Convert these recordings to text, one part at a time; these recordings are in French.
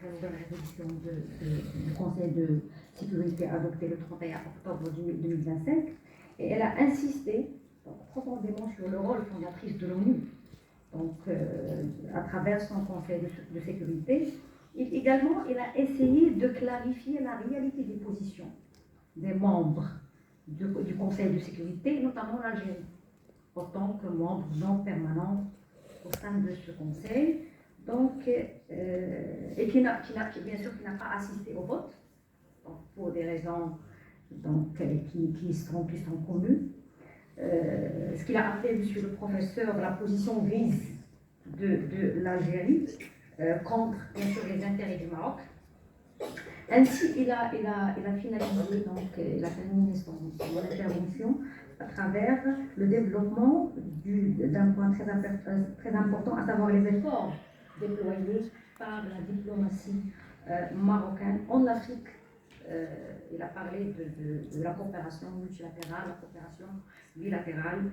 la nouvelle résolution du Conseil de sécurité adoptée le 31 octobre 2025, et elle a insisté profondément sur le rôle fondatrice de l'ONU, donc à travers son Conseil de sécurité. Également, il a essayé de clarifier la réalité des positions des membres du Conseil de sécurité, notamment l'Algérie, en tant que membre non permanent au sein de ce Conseil, donc, et bien sûr qui n'a pas assisté au vote, donc, pour des raisons donc, qui sont connues. Ce qu'il a appelé, monsieur le professeur, la position grise de l'Algérie contre, bien sûr, les intérêts du Maroc. Ainsi, il a finalisé, donc il a terminé son intervention à travers le développement d'un point très important, à savoir les efforts déployés par la diplomatie marocaine en Afrique. Il a parlé de la coopération multilatérale, la coopération bilatérale,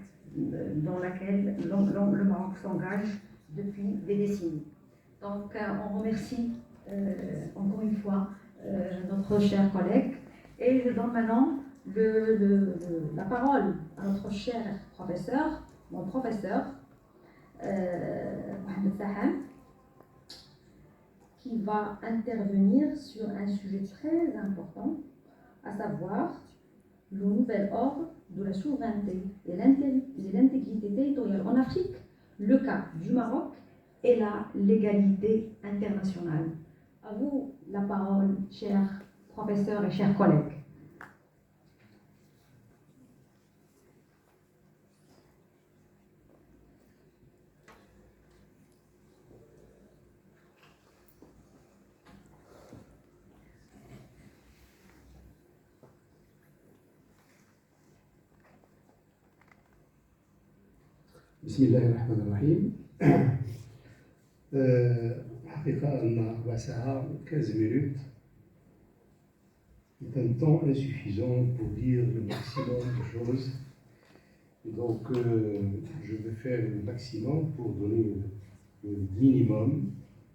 dans laquelle le Maroc s'engage depuis des décennies. Donc, on remercie encore une fois notre cher collègue, et je donne maintenant la parole à notre cher professeur, mon professeur, Mohamed Saham, qui va intervenir sur un sujet très important, à savoir le nouvel ordre de la souveraineté et l'intégrité territoriale en Afrique, le cas du Maroc et la légalité internationale. À vous la parole, chers professeurs et chers collègues. Bismillahirrahmanirrahim. الحقيقة أن 4 ساعات 15 minutes est un temps insuffisant pour dire le maximum de choses. Et donc, je vais faire le maximum pour donner le minimum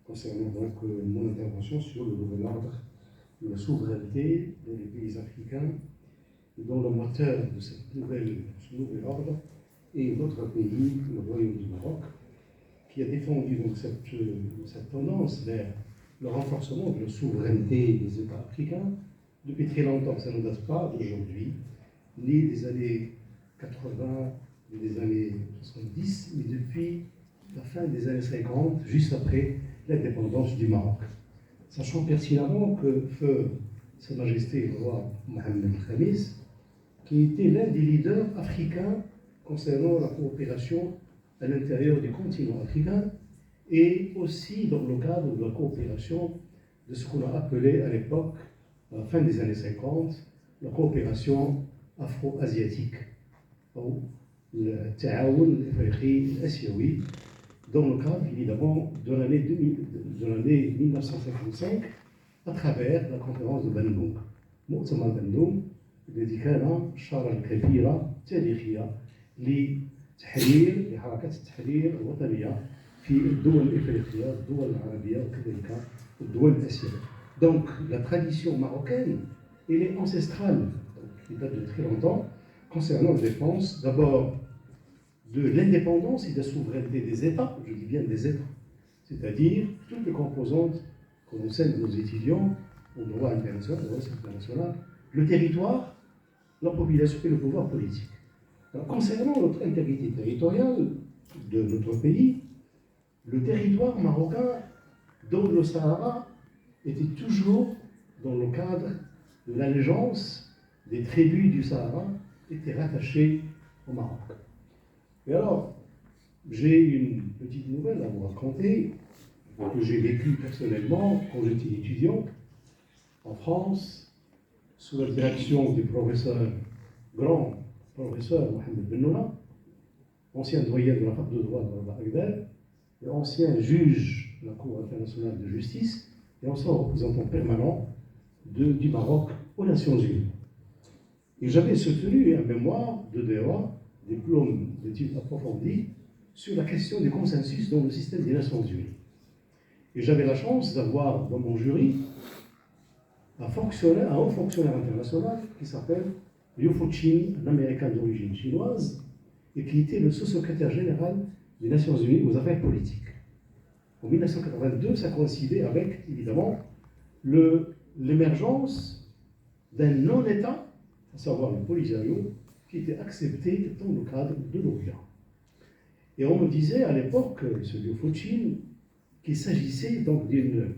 concernant donc mon intervention sur le nouvel ordre de la souveraineté dans les pays africains, et dont le moteur de ce nouvel ordre est notre pays, le Royaume du Maroc, qui a défendu donc cette tendance vers le renforcement de la souveraineté des États africains depuis très longtemps. Ça ne date pas d'aujourd'hui, ni des années 80, ni des années 70, mais depuis la fin des années 50, juste après l'indépendance du Maroc. Sachant pertinemment que feu Sa Majesté le roi Mohamed Khamis, qui était l'un des leaders africains concernant la coopération à l'intérieur du continent africain, et aussi dans le cadre de la coopération de ce qu'on a appelé à l'époque, à la fin des années 50, la coopération afro-asiatique, ou le Ta'aoun al-Afriqi al-Asiawi, dans le cadre évidemment de l'année 1955, à travers la conférence de Bandung, مؤتمر بندونج الذي كان شارة كبيرة تاريخية لحركة التحرير الوطنية في الدول الإفريقية, الدول العربية وكذلك الدول الآسيوية. Donc la tradition marocaine, elle est ancestrale, elle date de très longtemps, concernant la défense d'abord de l'indépendance et de la souveraineté des États, je dis bien des États, c'est-à-dire toutes les composantes qu'on enseigne nos étudiants au droit international, le territoire, la population et le pouvoir politique. Alors, concernant notre intégrité territoriale de notre pays, le territoire marocain, dont le Sahara, était toujours dans le cadre de l'allégeance des tribus du Sahara, était rattaché au Maroc. Et alors, j'ai une petite nouvelle à vous raconter, que j'ai vécue personnellement quand j'étais étudiant en France, sous la direction du grand professeur Mohamed Bennouna, ancien doyen de la fac de droit de Bagdad, et ancien juge de la Cour internationale de justice, et ancien représentant permanent du Maroc aux Nations Unies. Et j'avais soutenu un mémoire de DEA, diplôme d'études approfondies, sur la question du consensus dans le système des Nations Unies. Et j'avais la chance d'avoir dans mon jury un haut fonctionnaire international qui s'appelle Liu Fuqin, un Américain d'origine chinoise, et qui était le sous-secrétaire général des Nations Unies aux affaires politiques. En 1982, ça coïncidait avec, évidemment, l'émergence d'un non-État, à savoir le Polisario, qui était accepté dans le cadre de l'OUA. Et on me disait à l'époque, ce Liu Fuqin, qu'il s'agissait donc d'une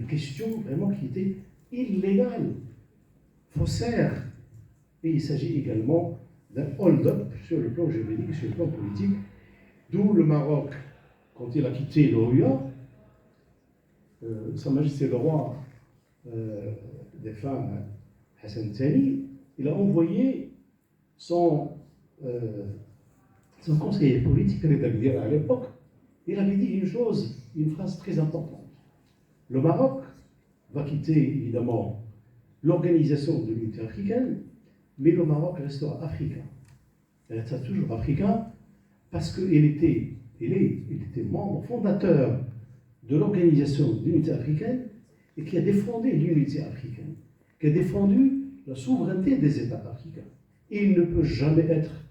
question vraiment qui était illégale, faussaire. Et il s'agit également d'un hold-up sur le plan juridique, sur le plan politique, d'où le Maroc, quand il a quitté l'OUA, Sa Majesté le roi des femmes, Hassan Thani, il a envoyé son conseiller politique à l'époque. Il avait dit une phrase très importante. Le Maroc va quitter évidemment l'organisation de l'unité africaine, mais le Maroc restera africain. Il restera toujours africain parce qu'il était membre fondateur de l'organisation de l'unité africaine et qui a défendu l'unité africaine, qui a défendu la souveraineté des États africains. Et il ne peut jamais être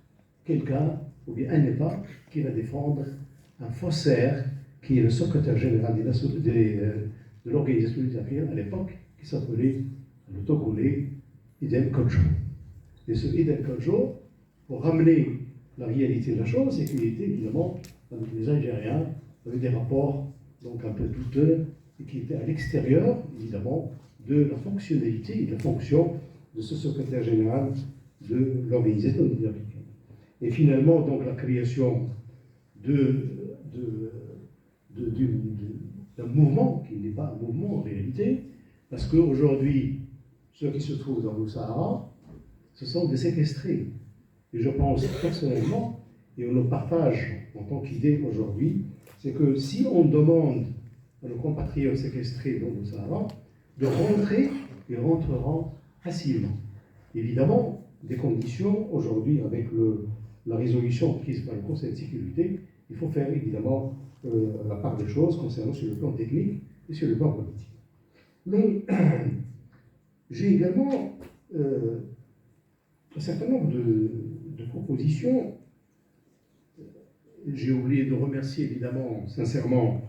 quelqu'un, ou bien un État, qui va défendre un faussaire qui est le secrétaire général de l'organisation de l'unité africaine à l'époque, qui s'appelait le Togolais Idem Kodjo. Et ce Idem Kodjo, pour ramener la réalité de la chose, c'est qu'il était évidemment avec les Algériens, avec des rapports donc un peu douteux, et qui étaient à l'extérieur, évidemment, de la fonctionnalité et de la fonction de ce secrétaire général de l'organisation de l'unité africaine. Et finalement, donc, la création d'un mouvement qui n'est pas un mouvement en réalité, parce qu'aujourd'hui, ceux qui se trouvent dans le Sahara, ce sont des séquestrés. Et je pense personnellement, et on le partage en tant qu'idée aujourd'hui, c'est que si on demande à nos compatriotes séquestrés dans le Sahara de rentrer, ils rentreront facilement. Évidemment, des conditions aujourd'hui avec la résolution prise par le Conseil de sécurité, il faut faire évidemment la part des choses concernant sur le plan technique et sur le plan politique. Mais j'ai également un certain nombre de propositions. J'ai oublié de remercier évidemment sincèrement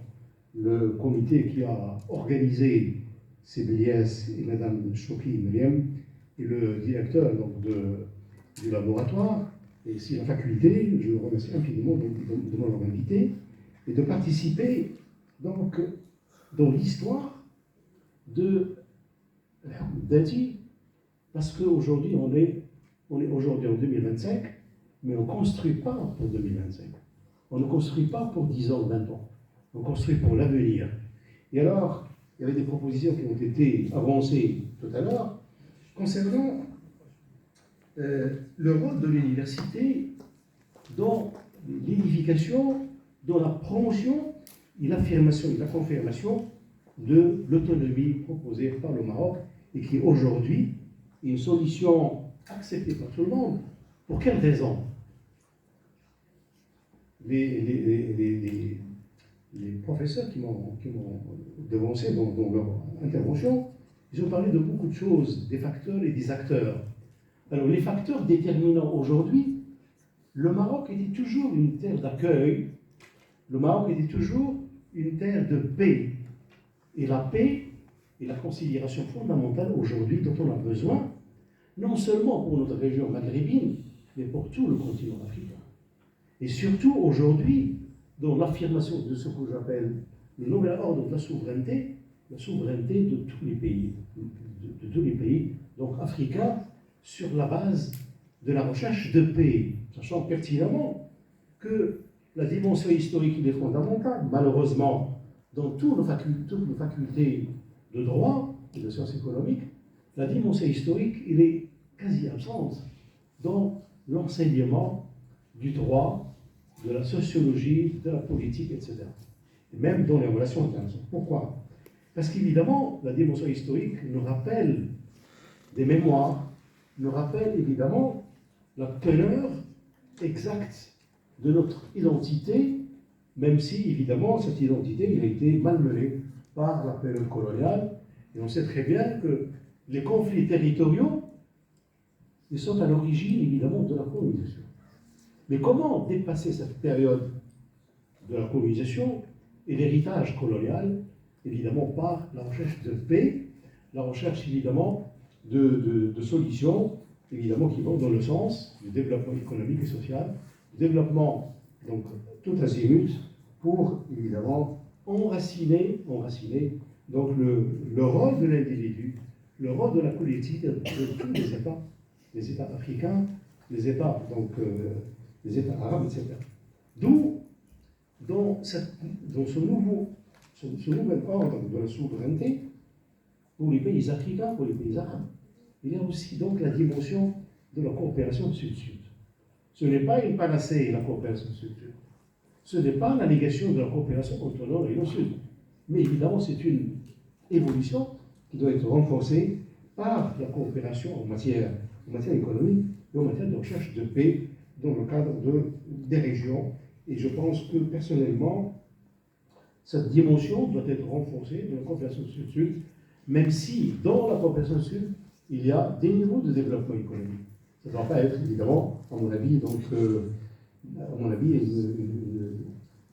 le comité qui a organisé CBS et Mme Chouki Myriam et le directeur donc, du laboratoire et aussi la faculté. Je vous remercie infiniment de m'avoir invité et de participer donc dans l'histoire de Dati, parce qu'aujourd'hui on est aujourd'hui en 2025, mais on ne construit pas pour 2025. On ne construit pas pour 10 ans, 20 ans. On construit pour l'avenir. Et alors, il y avait des propositions qui ont été avancées tout à l'heure concernant le rôle de l'université dans l'édification, dans la promotion et l'affirmation et la confirmation de l'autonomie proposée par le Maroc et qui aujourd'hui est une solution acceptée par tout le monde. Pour quelle raison? Les professeurs qui m'ont devancé dans leur intervention, ils ont parlé de beaucoup de choses, des facteurs et des acteurs. Alors, les facteurs déterminants aujourd'hui, le Maroc était toujours une terre d'accueil, le Maroc était toujours une terre de paix. Et la paix est la considération fondamentale aujourd'hui dont on a besoin, non seulement pour notre région maghrébine, mais pour tout le continent africain. Et surtout aujourd'hui, dans l'affirmation de ce que j'appelle le nouvel ordre de la souveraineté de tous les pays, de tous les pays donc africains, sur la base de la recherche de paix, sachant pertinemment que la dimension historique est fondamentale. Malheureusement, dans toutes les facultés de droit et de sciences économiques, la dimension historique il est quasi absente dans l'enseignement du droit, de la sociologie, de la politique, etc. Et même dans les relations internationales. Pourquoi? Parce qu'évidemment, la dimension historique nous rappelle des mémoires, nous rappelle évidemment la teneur exacte de notre identité, même si, évidemment, cette identité il a été malmenée par la période coloniale. Et on sait très bien que les conflits territoriaux, ils sont à l'origine, évidemment, de la colonisation. Mais comment dépasser cette période de la colonisation et l'héritage colonial, évidemment, par la recherche de paix, la recherche, évidemment, de solutions, évidemment, qui vont dans le sens du développement économique et social, du développement, donc, tout azimut, pour, évidemment, enraciner donc, le rôle de l'individu, le rôle de la collectivité, de tous les États africains, les États, donc, les États arabes, etc. D'où, dans ce nouvel ordre de la souveraineté, pour les pays africains, pour les pays arabes, il y a aussi donc la dimension de la coopération sud-sud. Ce n'est pas une panacée, la coopération sud-sud. Ce n'est pas la négation de la coopération entre le nord et le sud. Mais évidemment, c'est une évolution qui doit être renforcée par la coopération en matière économique et en matière de recherche de paix dans le cadre des régions. Et je pense que, personnellement, cette dimension doit être renforcée de la coopération sud-sud, même si, dans la coopération sud, il y a des niveaux de développement économique. Ça ne doit pas être, évidemment, à mon avis,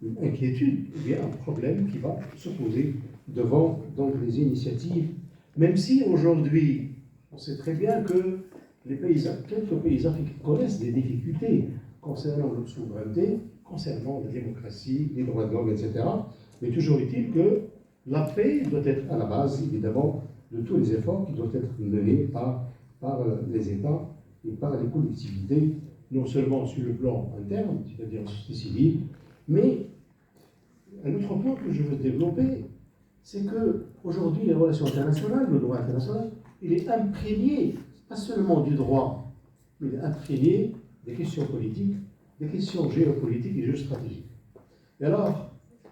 une inquiétude, ou bien un problème qui va se poser devant donc, les initiatives. Même si, aujourd'hui, on sait très bien que quelques pays africains connaissent des difficultés concernant leur souveraineté, concernant la démocratie, les droits de l'homme, etc. Mais toujours est-il que la paix doit être à la base, évidemment, de tous les efforts qui doivent être menés par les États et par les collectivités, non seulement sur le plan interne, c'est-à-dire la société civile, mais un autre point que je veux développer, c'est qu'aujourd'hui, les relations internationales, le droit international, il est imprégné, pas seulement du droit, mais il est imprégné des questions politiques, des questions géopolitiques et géostratégiques. Et alors,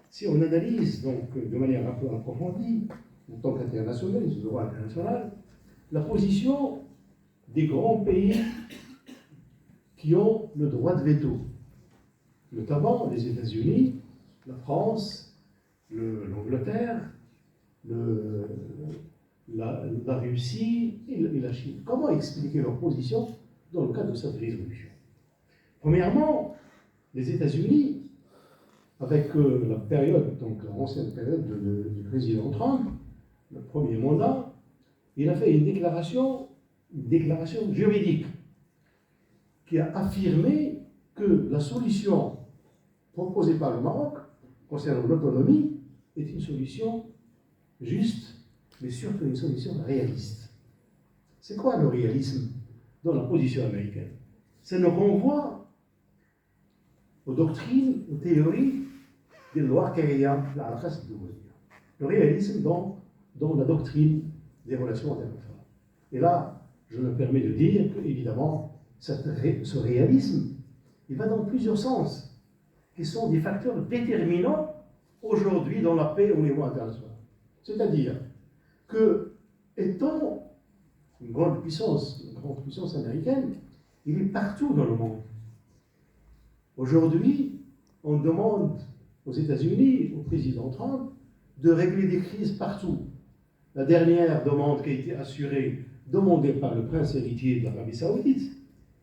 si on analyse donc de manière un peu approfondie, en tant qu'internationaliste, le droit international, la position des grands pays qui ont le droit de veto, notamment les États-Unis, la France, l'Angleterre, la Russie et la Chine. Comment expliquer leur position dans le cadre de cette résolution? Premièrement, les États-Unis, avec la période, donc l'ancienne période du président Trump, le premier mandat, il a fait une déclaration juridique qui a affirmé que la solution proposée par le Maroc concernant l'autonomie est une solution juste, mais surtout une solution réaliste. C'est quoi le réalisme dans la position américaine? Ça nous renvoie aux doctrines, aux théories des lois Sharia, la race de le réalisme dans la doctrine des relations internationales. Et là, je me permets de dire que, évidemment, ce réalisme, il va dans plusieurs sens, qui sont des facteurs déterminants aujourd'hui dans la paix au niveau international. C'est-à-dire que, étant une grande puissance américaine, il est partout dans le monde. Aujourd'hui, on demande aux États-Unis, au président Trump, de régler des crises partout. La dernière demande qui a été assurée, demandée par le prince héritier de l'Arabie Saoudite,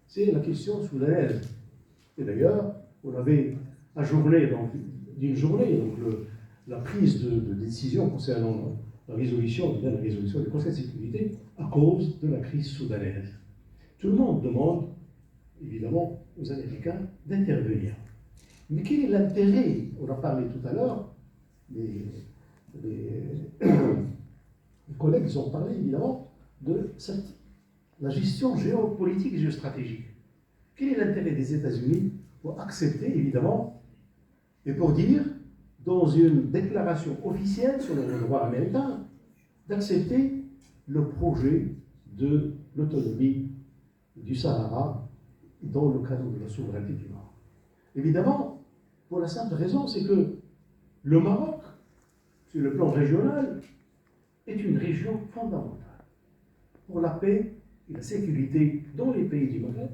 c'est la question soudanaise. Et d'ailleurs, on avait ajourné d'une journée donc la prise de décision concernant la résolution du Conseil de sécurité à cause de la crise soudanaise. Tout le monde demande, évidemment, aux Américains d'intervenir. Mais quel est l'intérêt? On a parlé tout à l'heure, les collègues ont parlé évidemment de la gestion géopolitique et géostratégique. Quel est l'intérêt des États-Unis pour accepter évidemment et pour dire dans une déclaration officielle sur le droit américain d'accepter le projet de l'autonomie du Sahara dans le cadre de la souveraineté du Maroc? Évidemment, pour la simple raison, c'est que le Maroc, sur le plan régional, est une région fondamentale pour la paix et la sécurité dans les pays du Maghreb,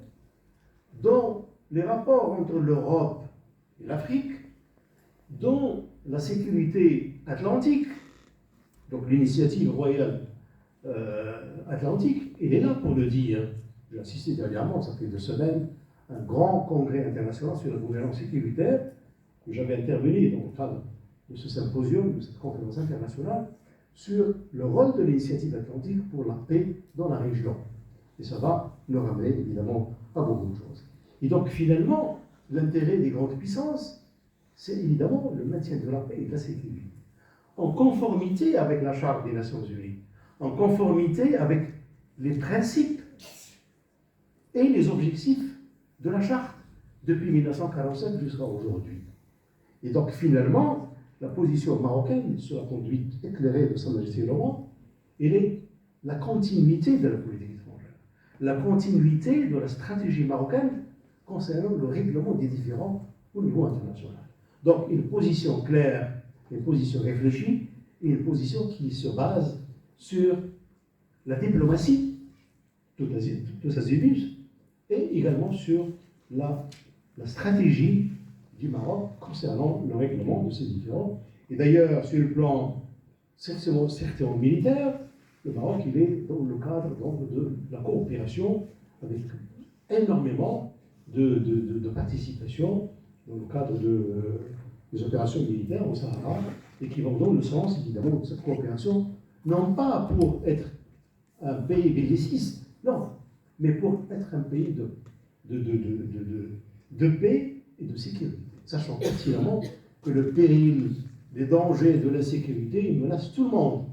dans les rapports entre l'Europe et l'Afrique, dans la sécurité atlantique, donc l'initiative royale atlantique, il est là pour le dire. J'ai assisté dernièrement, ça fait 2 semaines, un grand congrès international sur la gouvernance sécuritaire, où j'avais intervenu dans le cadre de ce symposium, de cette conférence internationale, sur le rôle de l'initiative atlantique pour la paix dans la région. Et ça va nous ramener évidemment à beaucoup de choses. Et donc finalement, l'intérêt des grandes puissances, c'est évidemment le maintien de la paix et de la sécurité, en conformité avec la Charte des Nations Unies, en conformité avec les principes et les objectifs de la Charte depuis 1947 jusqu'à aujourd'hui. Et donc finalement, la position marocaine sur la conduite éclairée de Sa Majesté le Roi, elle est la continuité de la politique étrangère, la continuité de la stratégie marocaine concernant le règlement des différends au niveau international. Donc une position claire, une position réfléchie, et une position qui se base sur la diplomatie, tous azimuts, et également sur la stratégie du Maroc concernant le règlement de ces différends. Et d'ailleurs, sur le plan certainement militaire, le Maroc il est dans le cadre donc, de la coopération avec énormément de participation dans le cadre des opérations militaires au Sahara, et qui vont dans le sens évidemment de cette coopération, non pas pour être un pays belliciste, non, mais pour être un pays de paix et de sécurité, sachant pertinemment que le péril, les dangers de l'insécurité menacent tout le monde.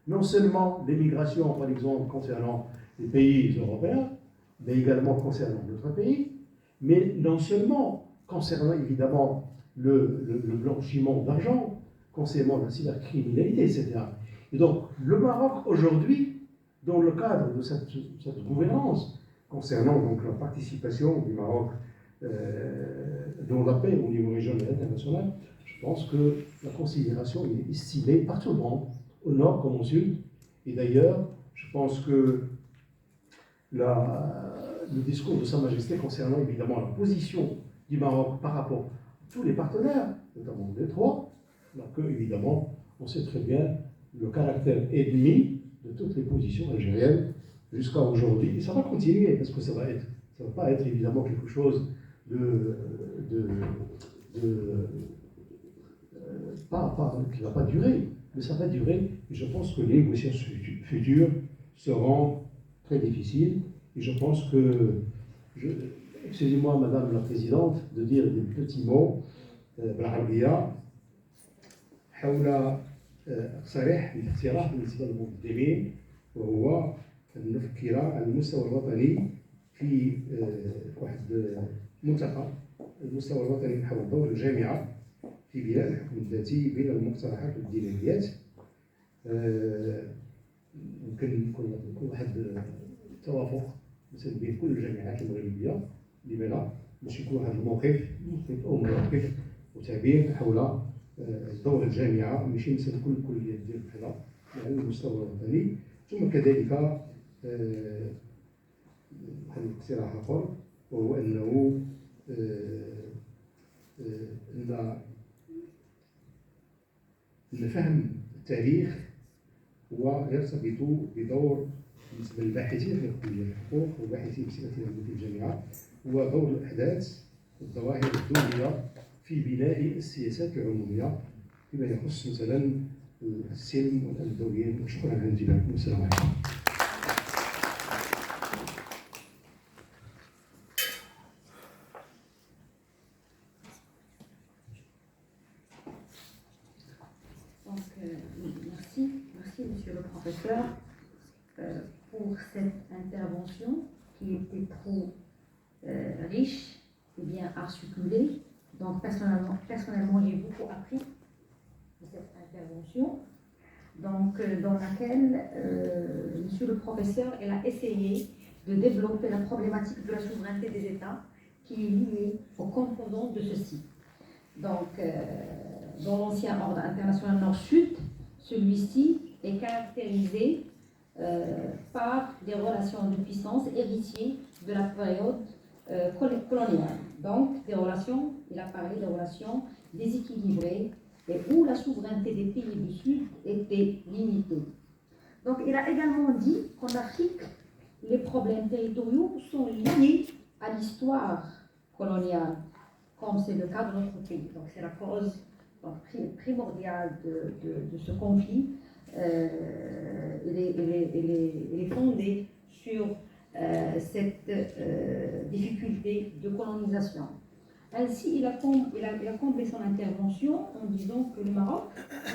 Non seulement l'émigration, par exemple, concernant les pays européens, mais également concernant d'autres pays, mais non seulement concernant évidemment le blanchiment d'argent, concernant la cybercriminalité, etc. Et donc, le Maroc, aujourd'hui, dans le cadre de cette gouvernance, concernant donc la participation du Maroc dans la paix au niveau régional et international, je pense que la considération est estimée par tout le monde, au nord comme au sud. Et d'ailleurs, je pense que le discours de Sa Majesté concernant évidemment la position du Maroc par rapport à tous les partenaires, notamment les trois, alors que évidemment, on sait très bien le caractère ennemi de toutes les positions algériennes jusqu'à aujourd'hui. Et ça va continuer, parce que ça va pas être évidemment quelque chose qui ne va pas durer, mais ça va durer. Et je pense que les négociations futures seront très difficiles. Et je pense que, excusez-moi Madame la Présidente, de dire des petits mots بالعربية حول اقتراح الاقتراح بالنسبة للمقدمين، وهو أن نفكر على المستوى الوطني في واحد ملتقى المستوى الوطني نحو دور الجامعة في بناء الحكم الذاتي بين المقترحات والديناميات. ممكن يكون واحد التوافق مثلا بين كل الجامعات المغربية، لما لا باش يكون واحد الموقف أو مواقف وتعبير حول دور الجامعة، ماشي مثلا كل الكليات ديال بحال على المستوى الوطني. ثم كذلك واحد الاقتراح آخر، وهو أنه أن فهم التاريخ هو يرتبط بدور بالنسبة للباحثين في كلية الحقوق وباحثين بصفة عامة في الجامعة، هو دور الأحداث والظواهر الدولية في بناء السياسات العمومية فيما يخص مثلا السلم والأمن الدوليين. وشكرا على انتباهكم، والسلام عليكم. Merci Monsieur le Professeur pour cette intervention qui était trop riche et bien articulée. Donc personnellement j'ai beaucoup appris de cette intervention, donc, dans laquelle Monsieur le Professeur elle a essayé de développer la problématique de la souveraineté des États qui est liée aux composants de ceci. Donc, dans l'ancien ordre international Nord-Sud, celui-ci est caractérisé par des relations de puissance héritiers de la période coloniale. Donc, des relations, il a parlé de relations déséquilibrée et où la souveraineté des pays du Sud était limitée. Donc il a également dit qu'en Afrique, les problèmes territoriaux sont liés à l'histoire coloniale, comme c'est le cas de notre pays. Donc c'est la cause primordiale de ce conflit. Il est fondé sur cette difficulté de colonisation. Ainsi, il a comblé son intervention en disant que le Maroc,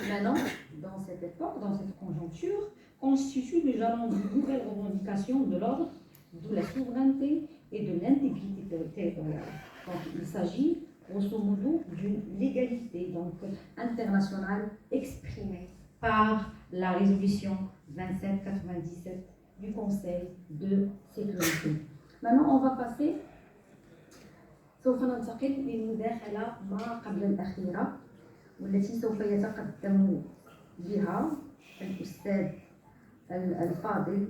maintenant, dans cette époque, dans cette conjoncture, constitue le jalon d'une nouvelle revendication de l'ordre, de la souveraineté et de l'intégrité territoriale. Donc, il s'agit, grosso modo, d'une légalité internationale exprimée par la résolution 2797 du Conseil de sécurité. Maintenant, on va passer. سوف ننتقل للمداخلة ما قبل الأخيرة والتي سوف يتقدم بها الأستاذ الفاضل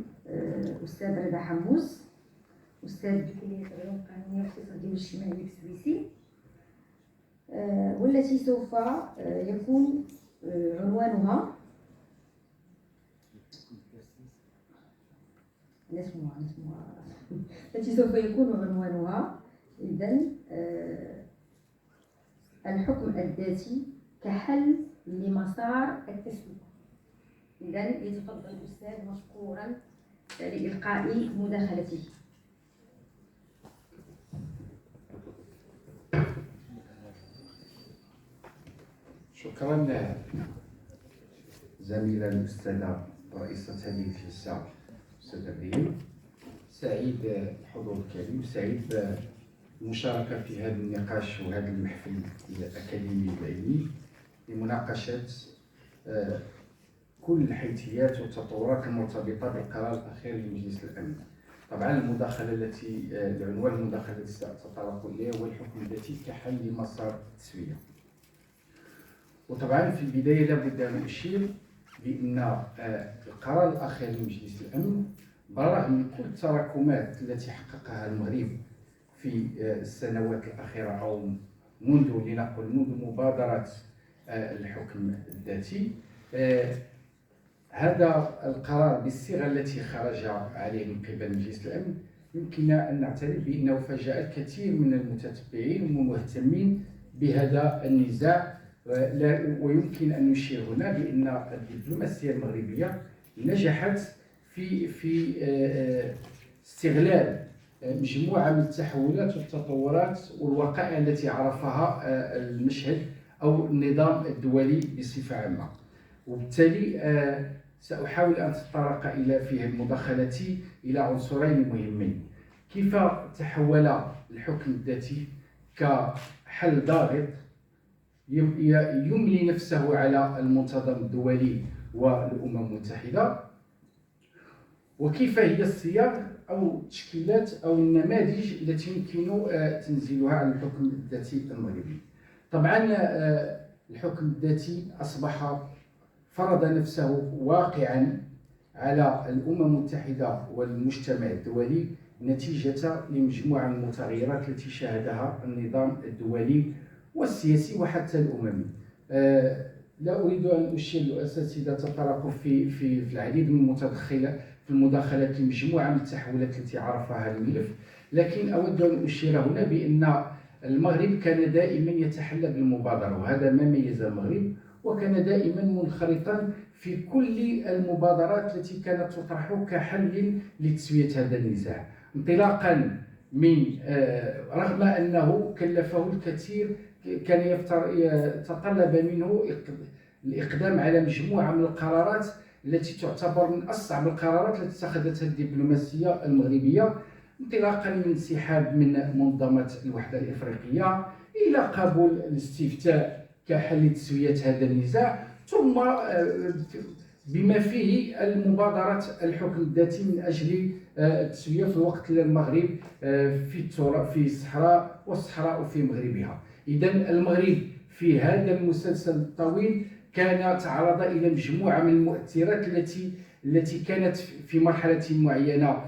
أستاذ رضا حموس أستاذ بكلية العلوم القانونية والاقتصادية والاجتماعية بالسويسي والتي سوف يكون عنوانها التي سوف يكون عنوانها إذن الحكم الذاتي كحل لمسار التسوية. إذن يتفضل الأستاذ مشكورا لإلقاء مداخلته. شكرا زميلة الأستاذة رئيسة هذه الجلسة أستاذة ريم. سعيد الحضور الكريم، سعيد المشاركة في هذا النقاش وهذا المحفل الأكاديمي العلمي لمناقشة كل الحيثيات والتطورات المرتبطة بالقرار الأخير لمجلس الأمن. طبعا المداخلة التي العنوان المداخلة التي سأتطرق إليه هو الحكم الذاتي كحل لمسار التسوية. وطبعا في البداية لابد أن أشير بأن القرار الأخير لمجلس الأمن بالرغم من كل التراكمات التي حققها المغرب في السنوات الأخيرة أو منذ مبادرة الحكم الذاتي، هذا القرار بالصيغة التي خرج عليه من قبل مجلس الأمن يمكن أن نعترف بأنه فاجأ الكثير من المتتبعين والمهتمين بهذا النزاع. ويمكن أن نشير هنا بأن الدبلوماسية المغربية نجحت في استغلال مجموعة من التحولات والتطورات والوقائع التي عرفها المشهد أو النظام الدولي بصفة عامة. وبالتالي سأحاول أن أتطرق في مداخلتي إلى عنصرين مهمين: كيف تحول الحكم الذاتي كحل ضاغط يملي نفسه على المنتظم الدولي والأمم المتحدة، وكيف هي الصيغ أو التشكيلات أو النماذج التي يمكن تنزيلها على الحكم الذاتي المغربي. طبعا الحكم الذاتي أصبح فرض نفسه واقعا على الأمم المتحدة والمجتمع الدولي نتيجة لمجموعة من المتغيرات التي شهدها النظام الدولي والسياسي وحتى الأممي. لا أريد أن أشير الأساتذة تطرقوا في العديد من المداخلات لمجموعة من التحولات التي عرفها الملف، لكن أود أن أشير هنا بأن المغرب كان دائما يتحلى بالمبادرة، وهذا ما ميز المغرب، وكان دائما منخرطا في كل المبادرات التي كانت تطرح كحل لتسوية هذا النزاع، انطلاقا من رغم أنه كلفه الكثير، كان يتطلب منه الإقدام على مجموعة من القرارات التي تعتبر من أصعب القرارات التي اتخذتها الدبلوماسية المغربية، انطلاقا من انسحاب من منظمة الوحدة الإفريقية إلى قبول الاستفتاء كحل تسوية هذا النزاع، ثم بما فيه المبادرة الحكم الذاتي من أجل التسوية في الوقت المغرب في الصحراء والصحراء في مغربها. إذن المغرب في هذا المسلسل الطويل كان تعرض إلى مجموعة من المؤثرات التي كانت في مرحلة معينة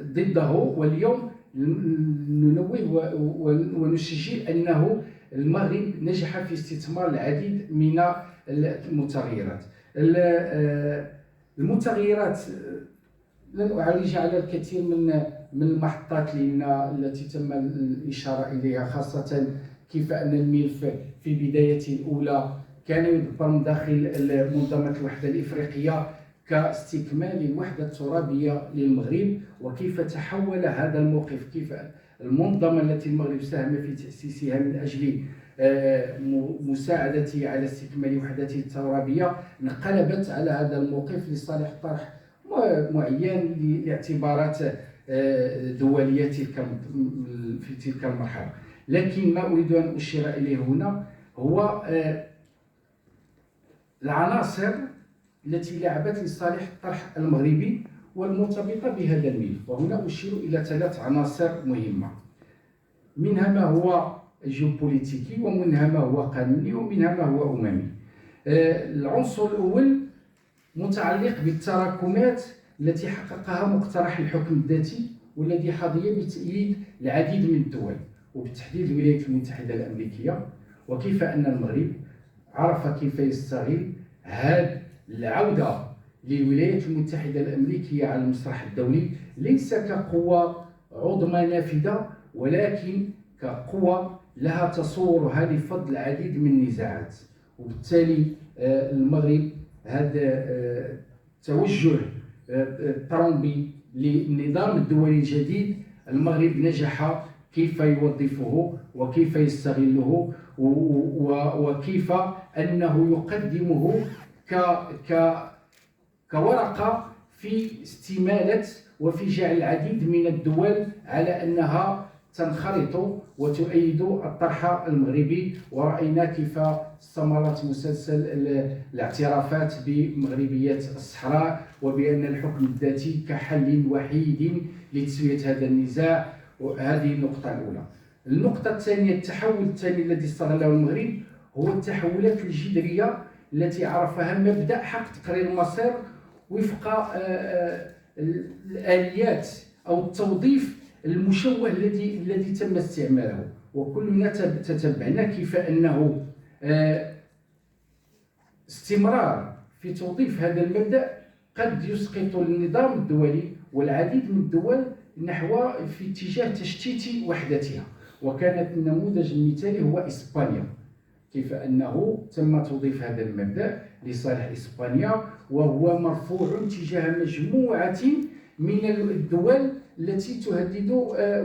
ضده، واليوم ننوه ونشجع أنه المغرب نجح في استثمار العديد من المتغيرات. المتغيرات لن أعالج على الكثير من المحطات التي تم الإشارة إليها، خاصة كيف أن الملف في بدايته الأولى كان يدبر من داخل منظمة الوحدة الإفريقية كاستكمال الوحدة الترابية للمغرب، وكيف تحول هذا الموقف، كيف المنظمة التي المغرب ساهم في تأسيسها من أجل مساعدته على استكمال وحدته الترابية انقلبت على هذا الموقف لصالح طرح معين لاعتبارات دولية في تلك المرحلة. لكن ما أريد أن أشير إليه هنا هو العناصر التي لعبت لصالح الطرح المغربي والمرتبطة بهذا الملف، وهنا أشير إلى 3 عناصر مهمة، منها ما هو جيوبوليتيكي، ومنها ما هو قانوني، ومنها ما هو أممي. العنصر الأول متعلق بالتراكمات التي حققها مقترح الحكم الذاتي، والذي حظي بتأييد العديد من الدول وبالتحديد الولايات المتحدة الأمريكية، وكيف أن المغرب عرف كيف يستغل هذه العودة للولايات المتحدة الأمريكية على المسرح الدولي ليس كقوة عظمى نافذة، ولكن كقوة لها تصورها لفض العديد من النزاعات. وبالتالي المغرب هذا توجه ترامبي للنظام الدولي الجديد، المغرب نجح كيف يوظفه وكيف يستغله وكيف أنه يقدمه كورقة في استمالة وفي جعل العديد من الدول على أنها تنخرط وتؤيد الطرح المغربي. ورأينا كيف استمرت مسلسل الاعترافات بمغربية الصحراء وبأن الحكم الذاتي كحل وحيد لتسوية هذا النزاع. وهذه النقطة الأولى. النقطة الثانية، التحول الثاني الذي استغله المغرب هو التحولات الجذرية التي عرفها مبدأ حق تقرير المصير وفق الآليات أو التوظيف المشوه الذي تم استعماله. وكلنا تتبعنا كيف أنه استمرار في توظيف هذا المبدأ قد يسقط النظام الدولي والعديد من الدول نحو في اتجاه تشتيت وحدتها. وكانت النموذج المثالي هو إسبانيا، كيف أنه تم توظيف هذا المبدأ لصالح إسبانيا، وهو مرفوع تجاه مجموعة من الدول التي تهدد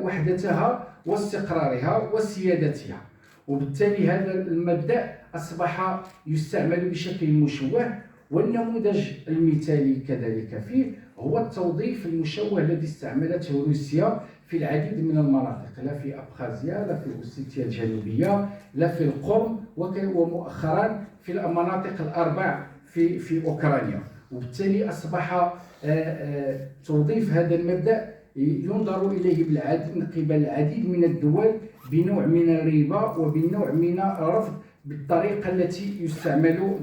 وحدتها واستقرارها وسيادتها. وبالتالي هذا المبدأ أصبح يستعمل بشكل مشوه. والنموذج المثالي كذلك فيه هو التوظيف المشوه الذي استعملته روسيا في العديد من المناطق، لا في أبخازيا، لا في أوسيتيا الجنوبية، لا في القرم، ومؤخرا في المناطق الأربع في أوكرانيا. وبالتالي أصبح توظيف هذا المبدأ ينظر إليه من قبل العديد من الدول بنوع من الريبة وبنوع من الرفض بالطريقة التي يستعمل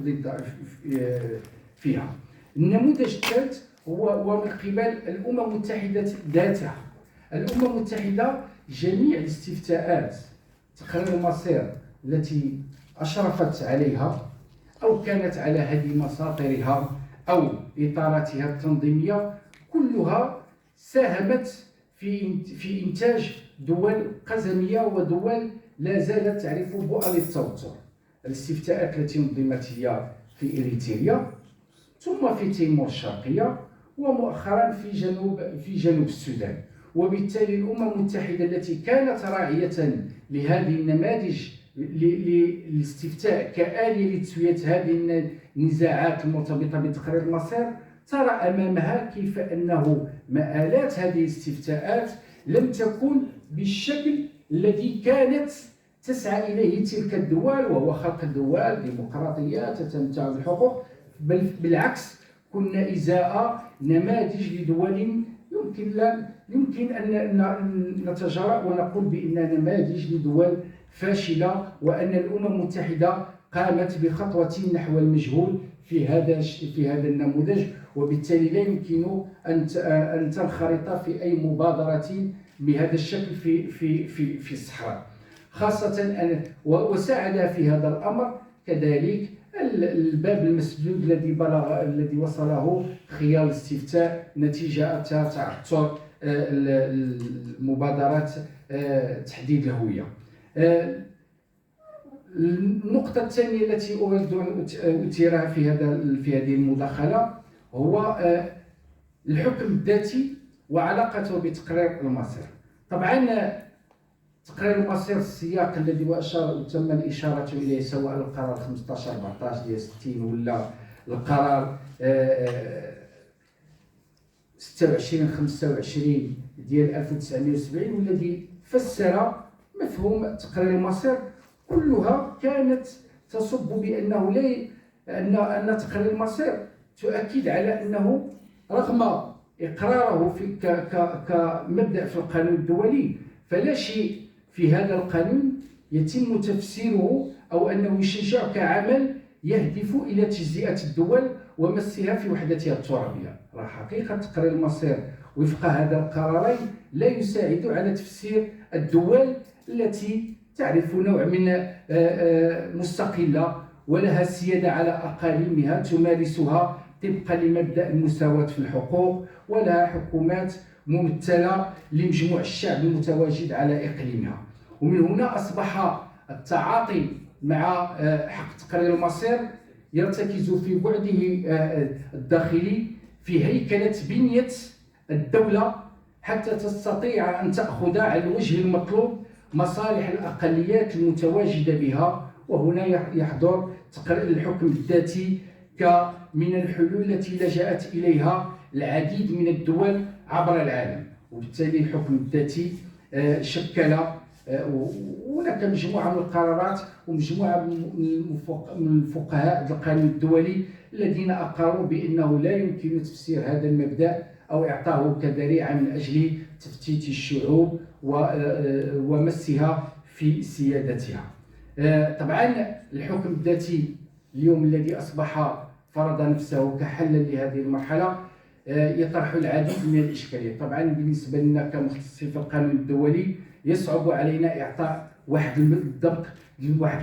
فيها. النموذج الثالث هو من قبل الأمم المتحدة ذاتها. الأمم المتحدة جميع الاستفتاءات تقرير المصير التي أشرفت عليها أو كانت على هدم مساطرها أو إطاراتها التنظيمية كلها ساهمت في إنتاج دول قزمية ودول لا زالت تعرف بؤر التوتر. الاستفتاءات التي نظمت هي في إريتريا، ثم في تيمور الشرقية، ومؤخرا في جنوب السودان. وبالتالي الأمم المتحدة التي كانت راعية لهذه النماذج للاستفتاء كآلية لتسوية هذه النزاعات المرتبطة بتقرير المصير ترى أمامها كيف أنه مآلات هذه الاستفتاءات لم تكن بالشكل الذي كانت تسعى إليه تلك الدول، وهو خلق دول ديمقراطية تتمتع بالحقوق. بل بالعكس، كنا إزاء نماذج لدول يمكن أن نتجرأ ونقول بأن نماذج لدول فاشلة، وأن الأمم المتحدة قامت بخطوة نحو المجهول في هذا النموذج. وبالتالي لا يمكن أن تنخرط في أي مبادرة بهذا الشكل في الصحراء. خاصة وساعد في هذا الأمر كذلك الباب المسدود الذي وصله خيار الاستفتاء نتيجة تعثر المبادرات تحديد الهوية. النقطة الثانية التي أريد أن أثيرها في هذه المداخلة هو الحكم الذاتي وعلاقته بتقرير المصير. طبعا تقرير المصير السياق الذي تم الإشارة إليه سواء القرار 15/14 ديال 60 ولا القرار 26/25 ديال 1970 والذي فسر مفهوم تقرير المصير كلها كانت تصب بأنه أن تقرير المصير تؤكد على أنه رغم إقراره كمبدأ في القانون الدولي فلا شيء في هذا القانون يتم تفسيره أو أنه يشجع كعمل يهدف إلى تجزئة الدول ومسها في وحدتها الترابية. حقيقة تقرير المصير وفق هذا القرارين لا يساعد على تفسير الدول التي تعرف نوع من مستقلة ولها السيادة على أقاليمها تمارسها طبقا لمبدأ المساواة في الحقوق، ولها حكومات ممثلة لمجموع الشعب المتواجد على إقليمها. ومن هنا أصبح التعاطي مع حق تقرير المصير يرتكز في بعده الداخلي في هيكلة بنية الدولة حتى تستطيع أن تأخذ على الوجه المطلوب مصالح الأقليات المتواجدة بها. وهنا يحضر الحكم الذاتي كمن الحلول التي لجأت إليها العديد من الدول عبر العالم. وبالتالي الحكم الذاتي شكل هناك مجموعة من القرارات ومجموعة من الفقهاء القانون الدولي الذين أقروا بأنه لا يمكن تفسير هذا المبدأ أو إعطاه كذريعة من أجل تفتيت الشعوب ومسها في سيادتها. طبعا الحكم الذاتي اليوم الذي أصبح فرض نفسه كحل لهذه المرحلة يطرح العديد من الإشكاليات. طبعا بالنسبة لنا كمختصين في القانون الدولي يصعب علينا إعطاء واحد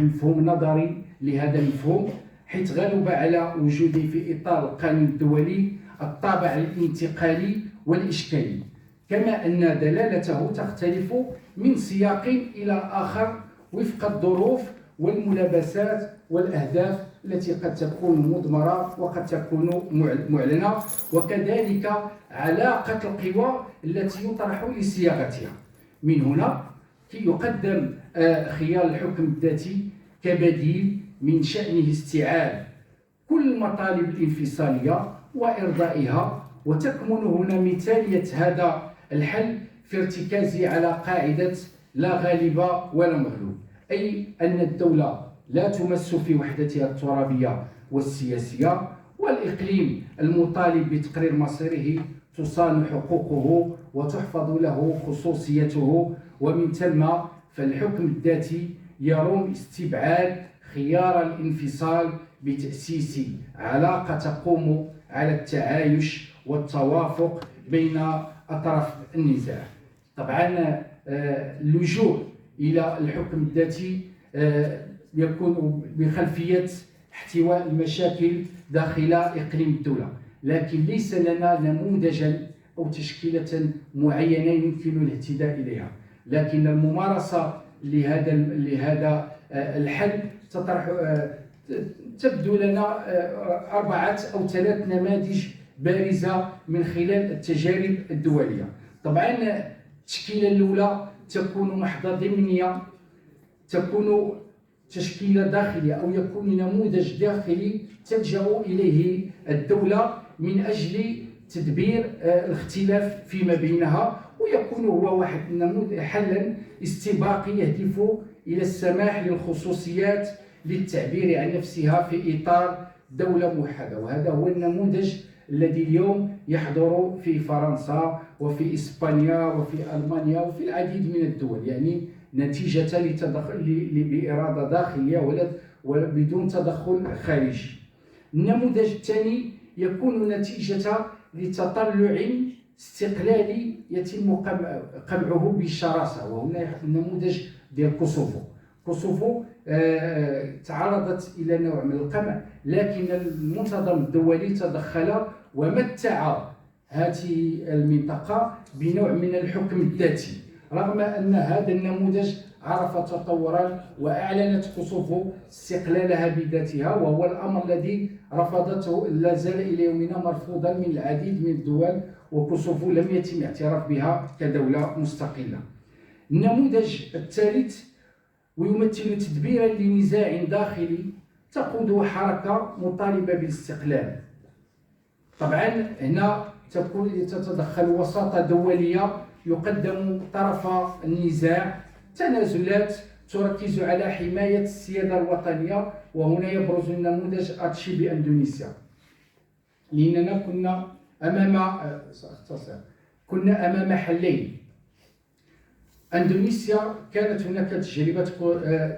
المفهوم نظري لهذا المفهوم، حيث غلب على وجوده في إطار القانون الدولي الطابع الانتقالي والإشكالي، كما أن دلالته تختلف من سياق إلى آخر وفق الظروف والملابسات والأهداف التي قد تكون مضمرة وقد تكون معلنة، وكذلك علاقة القوى التي يطرح لصياغتها. من هنا يقدم خيار الحكم الذاتي كبديل من شأنه استيعاب كل المطالب الانفصالية وإرضائها، وتكمن هنا مثالية هذا الحل في ارتكازه على قاعدة لا غالب ولا مغلوب، أي أن الدولة لا تمس في وحدتها الترابية والسياسية، والإقليم المطالب بتقرير مصيره تصان حقوقه وتحفظ له خصوصيته. ومن ثم فالحكم الذاتي يروم استبعاد خيار الانفصال بتأسيس علاقة تقوم على التعايش والتوافق بين أطراف النزاع. طبعا اللجوء إلى الحكم الذاتي يكون بخلفية احتواء المشاكل داخل إقليم الدولة، لكن ليس لنا نموذجا أو تشكيلة معينة يمكن الاهتداء إليها، لكن الممارسة لهذا الحل تبدو لنا 4 أو 3 نماذج بارزة من خلال التجارب الدولية. طبعا التشكيلة الأولى تكون محض ضمنية، تكون تشكيلة داخلية أو يكون نموذج داخلي تلجأ إليه الدولة من أجل تدبير الاختلاف فيما بينها، ويكون هو واحد النموذج حلا استباقي يهدف إلى السماح للخصوصيات للتعبير عن نفسها في إطار دولة موحدة. وهذا هو النموذج الذي اليوم يحضر في فرنسا وفي إسبانيا وفي ألمانيا وفي العديد من الدول، يعني نتيجة بإرادة داخلية وبدون تدخل خارجي. النموذج الثاني يكون نتيجة لتطلع استقلالي يتم قمعه بشراسة، وهنا النموذج ديال كوسوفو. كوسوفو تعرضت إلى نوع من القمع، لكن المنتظم الدولي تدخل ومتع هذه المنطقة بنوع من الحكم الذاتي، رغم أن هذا النموذج عرف تطورا وأعلنت كوسوفو استقلالها بذاتها، وهو الأمر الذي رفضته لا زال إلى يومنا مرفوضا من العديد من الدول، وكوسوفو لم يتم الاعتراف بها كدولة مستقلة. النموذج الثالث ويمثل تدبيرا لنزاع داخلي تقوده حركة مطالبة بالاستقلال. طبعا هنا تتدخل وساطة دولية يقدم طرف النزاع تنازلات تركز على حماية السيادة الوطنية، وهنا يبرز النموذج أتشي بأندونيسيا، لأننا كنا أمام حلين. أندونيسيا كانت هناك تجربة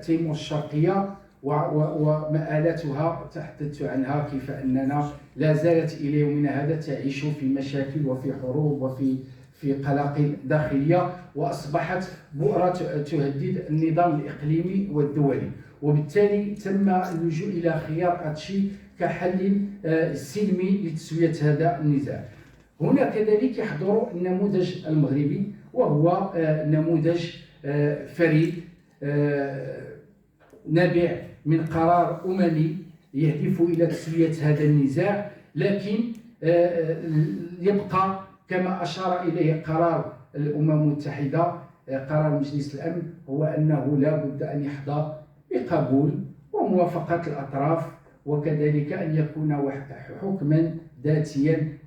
تيمور الشرقية ومآلاتها تحدثت عنها، كيف أننا لا زالت إلى يومنا هذا تعيش في مشاكل وفي حروب وفي قلاقل داخلية، وأصبحت بؤرة تهدد النظام الإقليمي والدولي، وبالتالي تم اللجوء إلى خيار أتشي كحل سلمي لتسوية هذا النزاع. هنا كذلك يحضر النموذج المغربي، وهو نموذج فريد نابع من قرار أممي يهدف إلى تسوية هذا النزاع، لكن يبقى كما أشار إليه قرار الأمم المتحدة، قرار مجلس الأمن، هو أنه لا بد أن يحظى بقبول وموافقة الأطراف، وكذلك أن يكون حكما ذاتيا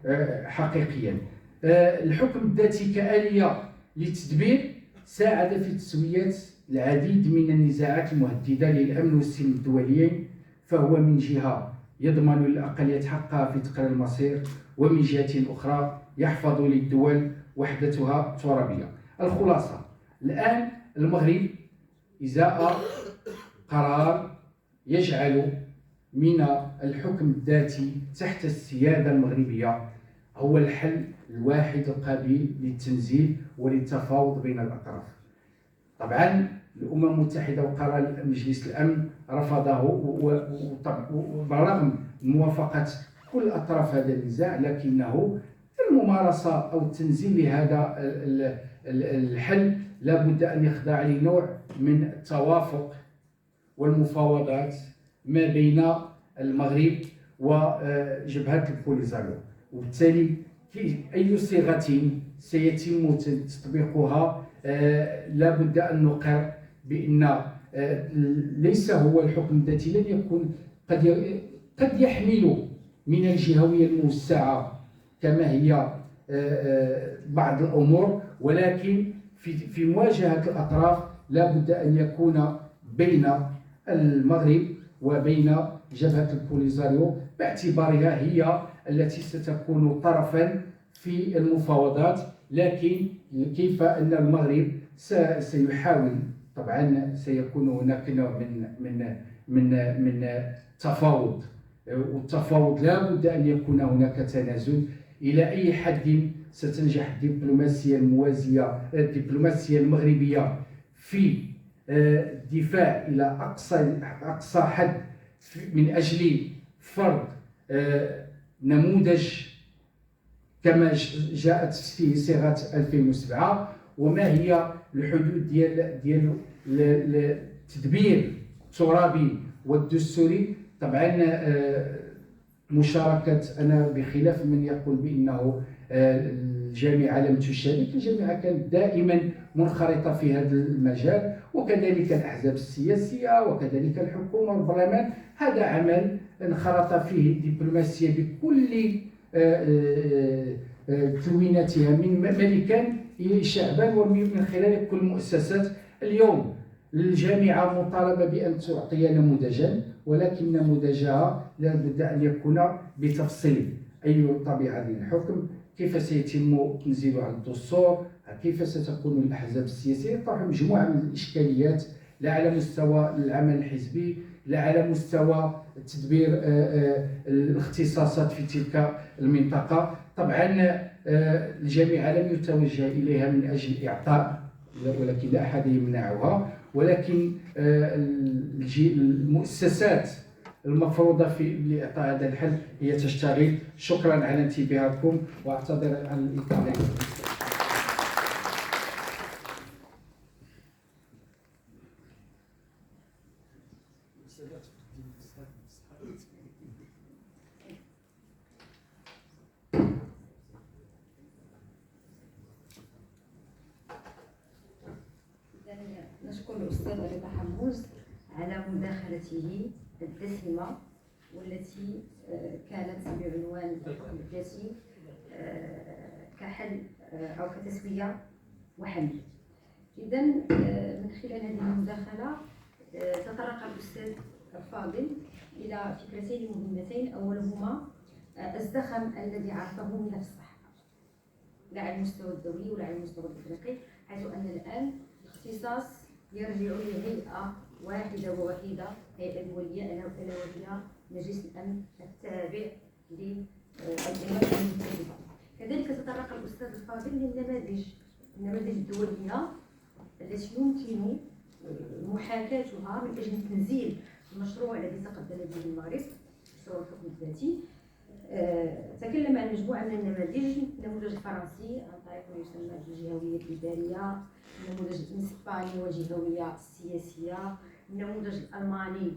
حقيقيا. الحكم الذاتي كآلية للتدبير ساعد في تسوية العديد من النزاعات المهددة للأمن والسلم الدوليين، فهو من جهة يضمن للأقليات حقها في تقرير المصير، ومن جهة أخرى يحفظ للدول وحدتها الترابية. الخلاصة الآن المغرب إزاء قرار يجعل من الحكم الذاتي تحت السيادة المغربية هو الحل الواحد القابل للتنزيل وللتفاوض بين الأطراف. طبعا الأمم المتحدة وقرار مجلس الأمن رفضه، وبرغم موافقة كل أطراف هذا النزاع، لكنه الممارسة أو التنزيل لهذا الحل لابد أن يخضع لنوع من التوافق والمفاوضات ما بين المغرب وجبهة البوليزاريو، وبالتالي أي صيغة سيتم تطبيقها لابد أن نقر بأن ليس هو الحكم الذاتي الذي يكون قد يحمل من الجهوية الموسعة كما هي بعض الأمور، ولكن في مواجهة الأطراف لابد أن يكون بين المغرب وبين جبهة البوليزاريو باعتبارها هي التي ستكون طرفا في المفاوضات، لكن كيف أن المغرب سيحاول، طبعا سيكون هناك نوع من تفاوض، والتفاوض لا بد أن يكون هناك تنازل. إلى أي حد ستنجح الدبلوماسية الموازية الدبلوماسية المغربية في الدفاع إلى أقصى حد من أجل فرض نموذج كما جاءت في صيغة 2007، وما هي الحدود ديال التدبير الترابي والدستوري. طبعا مشاركة، أنا بخلاف من يقول بأنه الجامعة لم تشارك، الجامعة كانت دائما منخرطة في هذا المجال، وكذلك الأحزاب السياسية وكذلك الحكومة والبرلمان. هذا عمل انخرط فيه الدبلوماسية بكل تكويناتها من ملكا إلى شعبا ومن خلال كل المؤسسات. اليوم الجامعة مطالبة بأن تعطي نموذجا، ولكن نموذجها لا بد أن يكون بتفصيل أي طبيعة للحكم، كيف سيتم تنزيله على الدستور، كيف ستكون الأحزاب السياسية. طرح مجموعة من الإشكاليات لا على مستوى العمل الحزبي، لا على مستوى تدبير الاختصاصات في تلك المنطقة. طبعا الجامعة لم يتوجه إليها من أجل إعطاء، ولكن لا أحد يمنعها، ولكن المؤسسات المفروضة في لإعطاء هذا الحل هي تشتغل. شكرا على انتباهكم واعتذر عن الإطالة. نشكر الأستاذ رضا حموز على مداخلته الدسمة والتي كانت بعنوان الذاتي كحل أو كتسوية وحل. إذا من خلال هذه المداخلة تطرق الأستاذ الفاضل إلى فكرتين مهمتين، أولهما الزخم الذي عرفه من الصحة لا على المستوى الدولي ولا على المستوى الإفريقي، حيث أن الآن الاختصاص يرجع لهيئة واحدة ووحيدة، هيئة دولية ألا وهي مجلس الأمن التابع للأمم المتحدة. كذلك تطرق الأستاذ الفاضل للنماذج الدولية التي يمكن محاكاتها من أجل تنزيل المشروع الذي تقدم به المغرب، مشروع الحكم الذاتي. تكلم عن مجموعة من النماذج، النموذج الفرنسي عن طريق ما يسمى بالجهوية الإدارية، النموذج الإسباني والجهوية السياسية، النموذج الألماني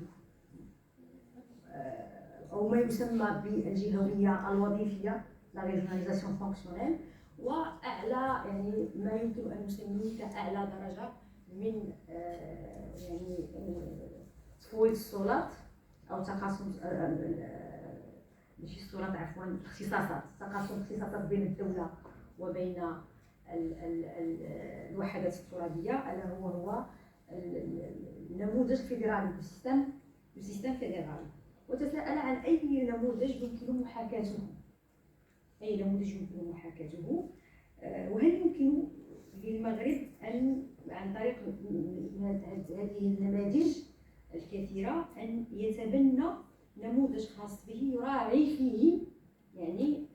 أو ما يسمى بالجهوية الوظيفية لا ريجوناليزاسيون فونكسيونيل، وأعلى يعني ما يمكن أن نسميه كأعلى درجة من يعني تفويض السلطات أو تقاسم ماشي السلطات عفوا الاختصاصات، تقاسم الاختصاصات بين الدولة وبين الوحدات الترابية، ألا هو النموذج الفيدرالي السيستم فيدرالي. وتساءل عن أي نموذج يمكن محاكاته، وهل يمكن للمغرب أن عن طريق هذه النماذج الكثيرة أن يتبنى نموذج خاص به يراعي فيه يعني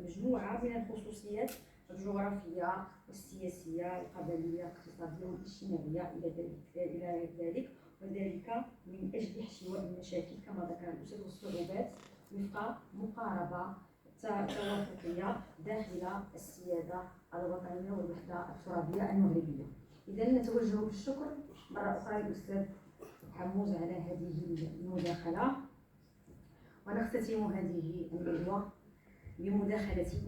مجموعة من الخصوصيات الجغرافية والسياسية القبلية الاقتصادية والاجتماعية إلى ذلك، وذلك من أجل احتواء المشاكل كما ذكر الأستاذ والصعوبات وفق مقاربة توافقية داخل السيادة الوطنية والوحدة الترابية المغربية. إذا نتوجه بالشكر مرة أخرى للأستاذ حموز على هذه المداخلة، ونختتم هذه الندوة بمداخلتي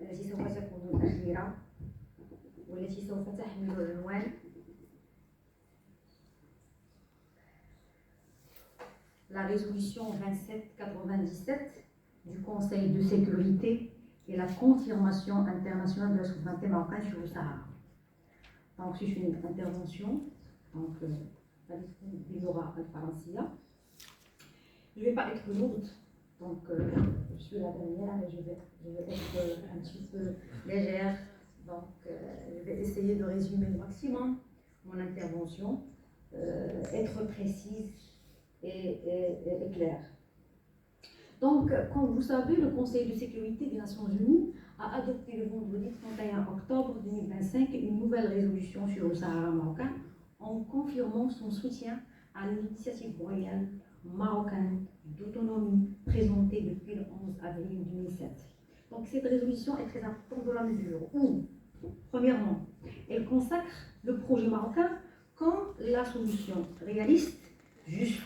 التي سوف تكون الأخيرة والتي سوف تحمل عنوان la résolution 2797 du Conseil de sécurité et la confirmation internationale de la souveraineté marocaine sur le Sahara. Donc c'est une intervention donc باللغة الفرنسية. Je ne vais pas être lourde, donc je suis la dernière et je vais être un petit peu légère, donc je vais essayer de résumer le maximum mon intervention, être précise et claire. Donc, comme vous savez, le Conseil de sécurité des Nations Unies a adopté le vendredi 31 octobre 2025 une nouvelle résolution sur le Sahara marocain en confirmant son soutien à l'initiative royale marocaine d'autonomie présentée depuis le 11 avril 2007. Donc cette résolution est très importante dans la mesure où, premièrement, elle consacre le projet marocain comme la solution réaliste, juste,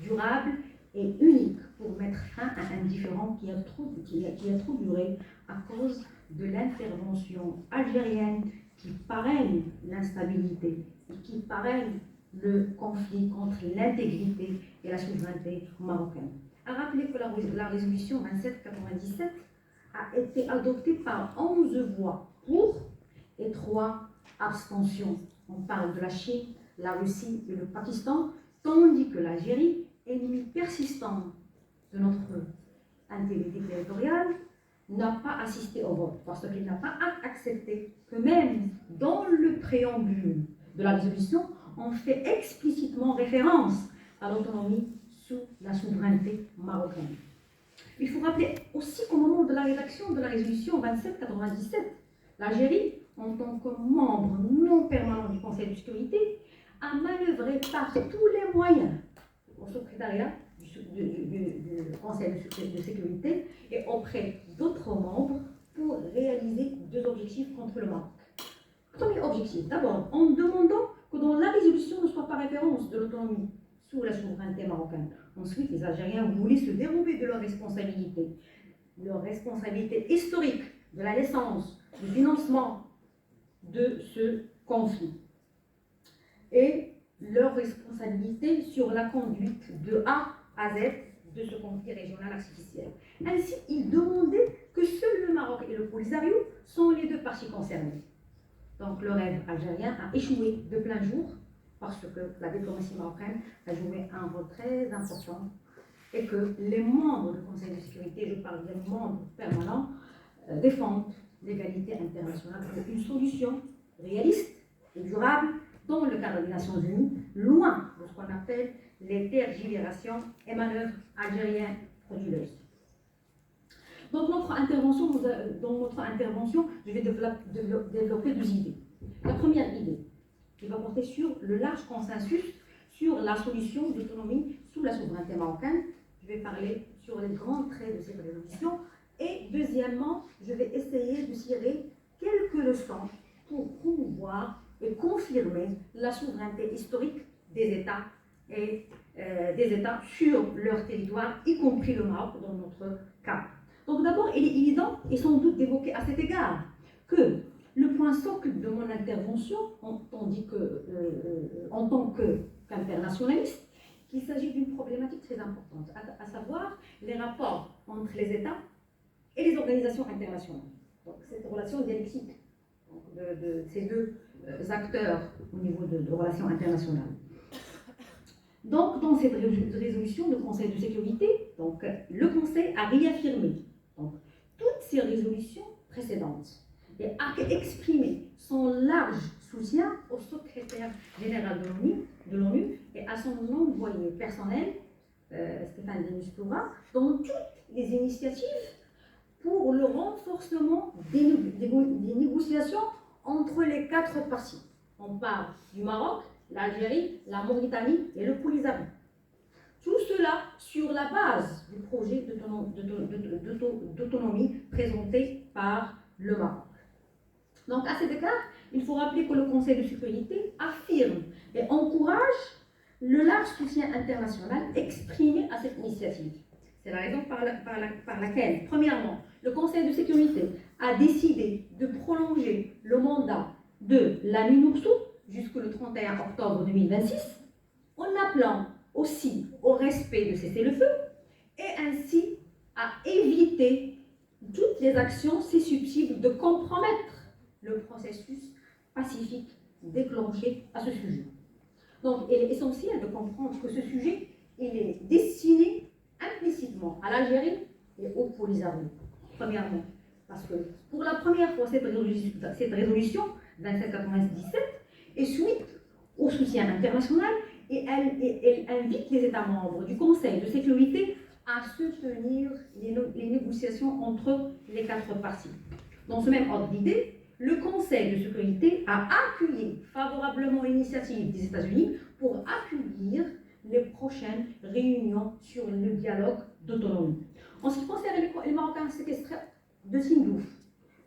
durable et unique pour mettre fin à un différend qui a trop duré à cause de l'intervention algérienne qui parraine l'instabilité et qui parraine le conflit contre l'intégrité et la souveraineté marocaine. À rappeler que la résolution 2797 a été adoptée par 11 voix pour et 3 abstentions. On parle de la Chine, la Russie et le Pakistan, tandis que l'Algérie, ennemi persistant de notre intégrité territoriale, n'a pas assisté au vote parce qu'il n'a pas accepté que même dans le préambule de la résolution, on fait explicitement référence à l'autonomie sous la souveraineté marocaine. Il faut rappeler aussi qu'au moment de la rédaction de la résolution 2797, l'Algérie en tant que membre non permanent du Conseil de sécurité, a manœuvré par tous les moyens au secrétariat du Conseil de sécurité et auprès d'autres membres pour réaliser 2 objectifs contre le Maroc. Premier objectif, d'abord, en demandant que dans la résolution ne soit pas référence de l'autonomie sous la souveraineté marocaine. Ensuite, les Algériens voulaient se dérober de leur responsabilité historique de la naissance, du financement de ce conflit et leur responsabilité sur la conduite de A à Z de ce conflit régional artificiel. Ainsi, ils demandaient que seul le Maroc et le Polisario sont les 2 parties concernées. Donc le rêve algérien a échoué de plein jour parce que la diplomatie marocaine a joué un rôle très important et que les membres du Conseil de sécurité, je parle des membres permanents, défendent l'égalité internationale pour une solution réaliste et durable dans le cadre des Nations Unies, loin de ce qu'on appelle les tergiversations et manœuvres algériennes frauduleuses. Donc dans notre intervention, je vais développer 2 idées. La première idée, qui va porter sur le large consensus sur la solution d'autonomie sous la souveraineté marocaine. Je vais parler sur les grands traits de cette résolution. Et deuxièmement, je vais essayer de tirer quelques leçons pour promouvoir et confirmer la souveraineté historique des États et des États sur leur territoire, y compris le Maroc dans notre cas. Donc d'abord, il est évident et sans doute d'évoquer à cet égard que le point socle de mon intervention, en tant qu'internationaliste, qu'il s'agit d'une problématique très importante, à savoir les rapports entre les États et les organisations internationales. Donc cette relation dialectique de ces 2 acteurs au niveau de relations internationales. Donc, dans cette résolution du Conseil de sécurité, donc, le Conseil a réaffirmé toutes ces résolutions précédentes et a exprimé son large soutien au secrétaire général de l'ONU et à son envoyé personnel, Stéphane de Mistura, dans toutes les initiatives pour le renforcement des négociations entre les 4 parties. On parle du Maroc, l'Algérie, la Mauritanie et le Polisario. Tout cela sur la base du projet d'autonomie présenté par le Maroc. Donc à cet égard, il faut rappeler que le Conseil de sécurité affirme et encourage le large soutien international exprimé à cette initiative. C'est la raison par laquelle, premièrement, le Conseil de sécurité a décidé de prolonger le mandat de la MINURSO jusqu'au 31 octobre 2026, en appelant aussi au respect de cessez-le-feu et ainsi à éviter toutes les actions susceptibles de compromettre le processus pacifique déclenché à ce sujet. Donc, il est essentiel de comprendre que ce sujet il est destiné implicitement à l'Algérie et au Polisario. Premièrement, parce que pour la première fois, cette résolution 2797 est suite au soutien international et elle invite les États membres du Conseil de sécurité à soutenir les négociations entre les 4 parties. Dans ce même ordre d'idée, le Conseil de sécurité a appuyé favorablement l'initiative des États-Unis pour accueillir les prochaines réunions sur le dialogue d'autonomie. En ce qui concerne les Marocains séquestrés de Tindouf,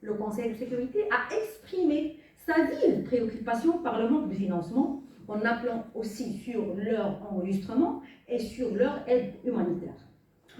le Conseil de sécurité a exprimé sa vive préoccupation par le manque de financement, en appelant aussi sur leur enregistrement et sur leur aide humanitaire.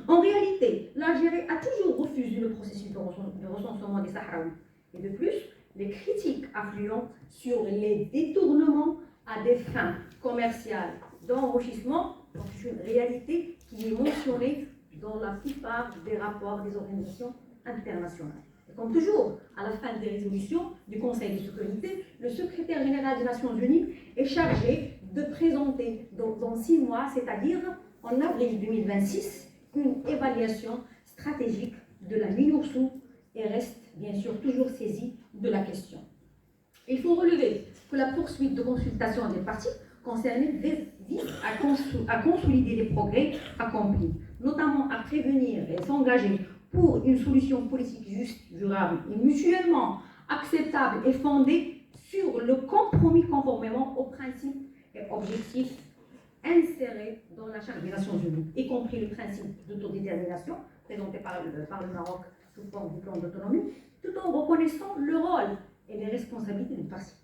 En réalité, l'Algérie a toujours refusé le processus de recensement des Sahraouis. Et de plus, les critiques affluent sur les détournements à des fins commerciales d'enrichissement, c'est une réalité qui est mentionnée dans la plupart des rapports des organisations internationales. Et comme toujours, à la fin des résolutions du Conseil de sécurité, le secrétaire général des Nations Unies est chargé de présenter dans 6 mois, c'est-à-dire en avril 2026, une évaluation stratégique de la MINURSO et reste bien sûr toujours saisi de la question. Il faut relever que la poursuite de consultation des parties concernées vise à consolider les progrès accomplis, notamment à prévenir et s'engager pour une solution politique juste, durable et mutuellement acceptable et fondée sur le compromis conformément aux principes et objectifs insérés dans la Charte des Nations Unies, y compris le principe d'autodétermination présenté par le Maroc sous forme du plan d'autonomie, tout en reconnaissant le rôle et les responsabilités des parties.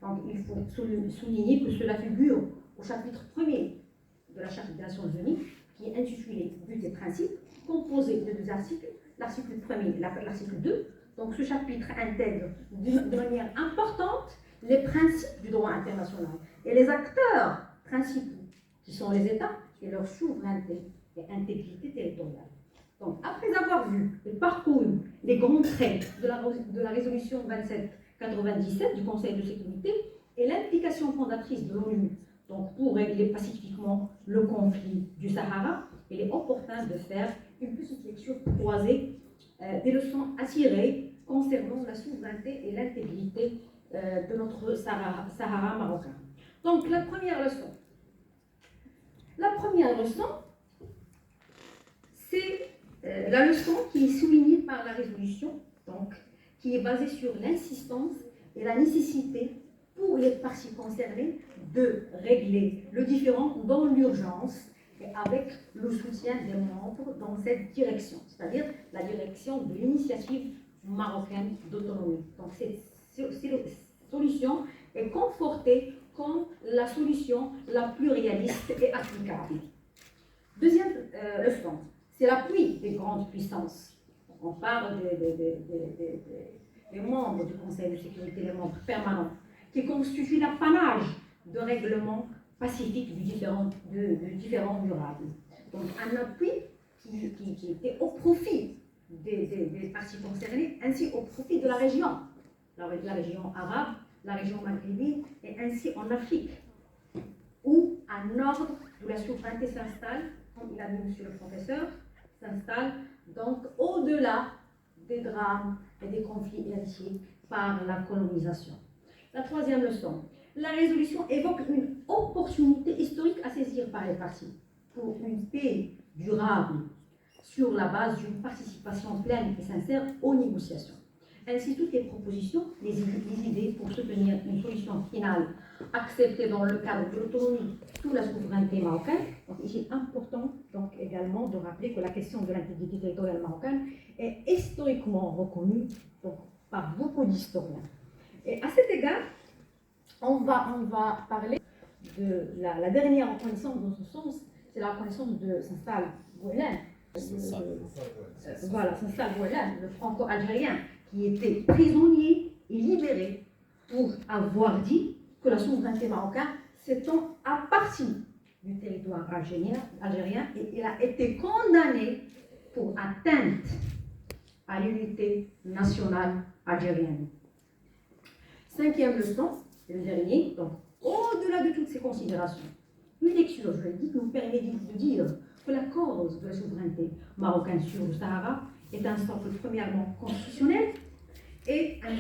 Donc il faut souligner que cela figure au chapitre 1er de la Charte des Nations Unies, qui est intitulé Buts et principes, composé de 2 articles, l'article 1er et l'article 2. Donc ce chapitre intègre de manière importante les principes du droit international et les acteurs principaux, qui sont les États et leur souveraineté et intégrité territoriale. Donc après avoir vu et parcouru les grands traits de la résolution 2797 du Conseil de sécurité et l'implication fondatrice de l'ONU donc pour régler pacifiquement le conflit du Sahara, il est opportun de faire une petite lecture croisée des leçons à tirer concernant la souveraineté et l'intégrité de notre Sahara marocain. Donc la première leçon, c'est la leçon qui est soulignée par la résolution, donc, qui est basée sur l'insistance et la nécessité pour les parties concernées de régler le différend dans l'urgence et avec le soutien des membres dans cette direction, c'est-à-dire la direction de l'initiative marocaine d'autonomie. Donc cette solution est confortée comme la solution la plus réaliste et applicable. Deuxième leçon, c'est l'appui des grandes puissances. On parle des membres du Conseil de sécurité, les membres permanents, qui constituent l'apanage de règlements pacifiques du différend durable. Donc un appui qui était au profit des parties concernées, ainsi au profit de la région arabe, la région maghrébine, et ainsi en Afrique, où un ordre de la souveraineté s'installe, comme il a dit monsieur le professeur, s'installe donc au-delà des drames et des conflits héritiers par la colonisation. La troisième leçon, la résolution évoque une opportunité historique à saisir par les parties pour une paix durable sur la base d'une participation pleine et sincère aux négociations. Ainsi, toutes les propositions, les idées pour soutenir une solution finale acceptée dans le cadre de l'autonomie sous la souveraineté marocaine. Donc, il est important donc, également de rappeler que la question de l'intégrité territoriale marocaine est historiquement reconnue donc, par beaucoup d'historiens. Et à cet égard, on va parler de la dernière reconnaissance dans ce sens, c'est la reconnaissance de Sansal Bouhelane. Voilà, Sansal Bouhelane, le franco-algérien, qui était prisonnier et libéré pour avoir dit que la souveraineté marocaine s'étend à partir du territoire algérien et il a été condamné pour atteinte à l'unité nationale algérienne. Cinquième leçon, c'est le dernier, donc au-delà de toutes ces considérations, une lecture juridique nous permet de dire que la cause de la souveraineté marocaine sur le Sahara est un socle premièrement constitutionnel et un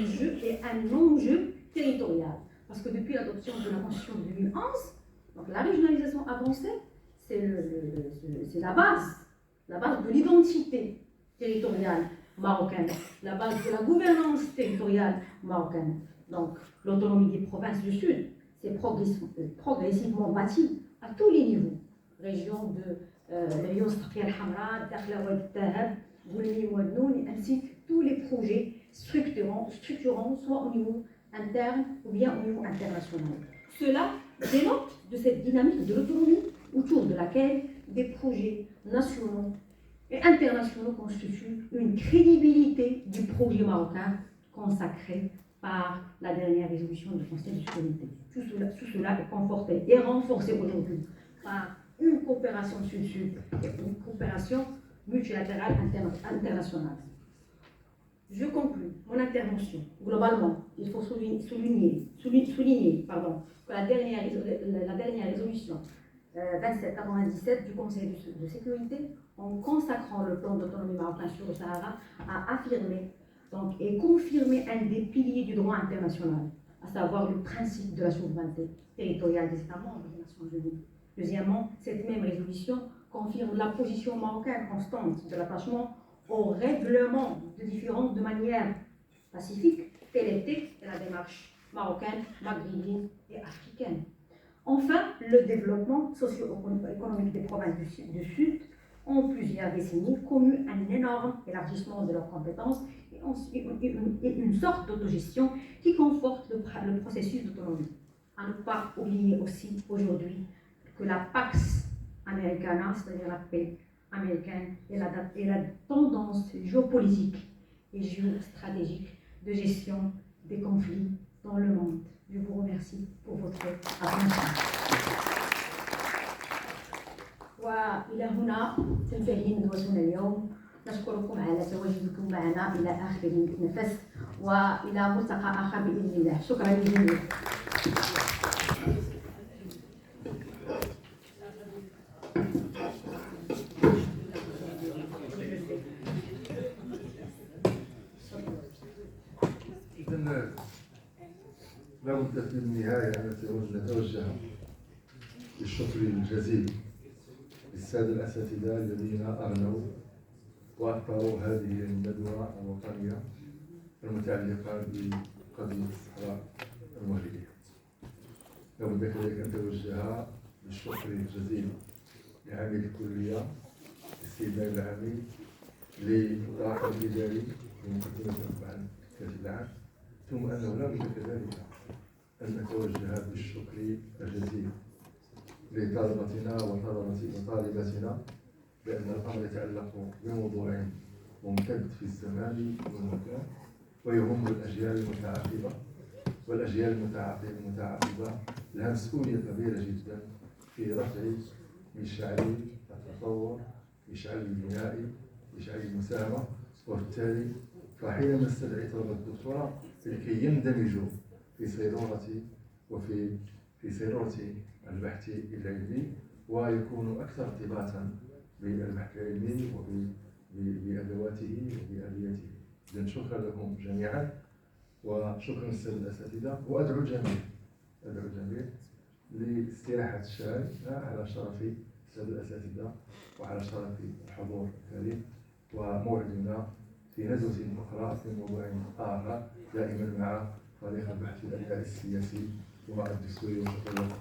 enjeu territorial. Parce que depuis l'adoption de la Constitution de 2011, donc la régionalisation avancée, c'est la base de l'identité territoriale marocaine, la base de la gouvernance territoriale marocaine. Donc l'autonomie des provinces du Sud s'est progressivement bâtie à tous les niveaux. Région de Lyon, Safia al-Hamra, Dakhla Wad Tahab, Goulmi Wad Noun, ainsi que tous les projets structurants, soit au niveau interne ou bien au niveau international. Cela dénote de cette dynamique de l'autonomie autour de laquelle des projets nationaux et internationaux constituent une crédibilité du projet marocain consacré par la dernière résolution du Conseil de sécurité. Tout cela est conforté et renforcé aujourd'hui par une coopération sud-sud et une coopération multilatérale internationale. Je conclue mon intervention. Globalement, il faut souligner que la dernière résolution 2797 du Conseil de sécurité, en consacrant le plan d'autonomie marocain sur le Sahara, a affirmé donc, et confirmé un des piliers du droit international, à savoir le principe de la souveraineté territoriale des États membres des Nations Unies. Deuxièmement, cette même résolution confirme la position marocaine constante de l'attachement au règlement de différends de manière pacifique Telle était la démarche marocaine, maghrébine et africaine. Enfin, le développement socio-économique des provinces du Sud ont plusieurs décennies connu un énorme élargissement de leurs compétences et une sorte d'autogestion qui conforte le processus d'autonomie. À ne pas oublier aussi aujourd'hui que la Pax Americana, c'est-à-dire la paix américaine, est la tendance géopolitique et géostratégique de gestion des conflits dans le monde. Je vous remercie pour votre attention. وإلى هنا تنتهي ندوتنا اليوم. نشكركم على تواجدكم معنا إلى آخر نفس وإلى ملتقى آخر بإذن الله. شكرا للجميع. لا بد في النهاية أن نتوجه بالشكر الجزيل للسادة الأساتذة الذين أغنوا وأثروا هذه الندوة الوطنية المتعلقة بقضية الصحراء المغربية. لا بد كذلك أن نتوجه بالشكر الجزيل لعميد الكلية السيد نائب العميد للرئيس الإداري لمقدمة عن كأس العام، ثم أنه لا بد كذلك أن نتوجه بالشكر الجزيل لطالبتنا وطالباتنا، لأن الأمر يتعلق بموضوع ممتد في الزمان والمكان ويهم الأجيال المتعاقبة، والأجيال المتعاقبة لها مسؤولية كبيرة جدا في رفع مشعل التطور، مشعل البناء، مشعل المساهمة، وبالتالي فحينما استدعي طلبة الدكتوراه لكي يندمجوا في سيرورة سيرورة البحث العلمي ويكونوا أكثر ارتباطا بالبحث العلمي وبأدواته وبآلياته. إذن شكرا لكم جميعا وشكرا للسادة الأساتذة، وأدعو الجميع لاستراحة الشاي على شرف السادة الأساتذة وعلى شرف الحضور الكريم، وموعدنا في ندوة أخرى في موضوع آخر دائما مع فريق البحث الأداء السياسي ومع الدستوري. وشكرا لكم.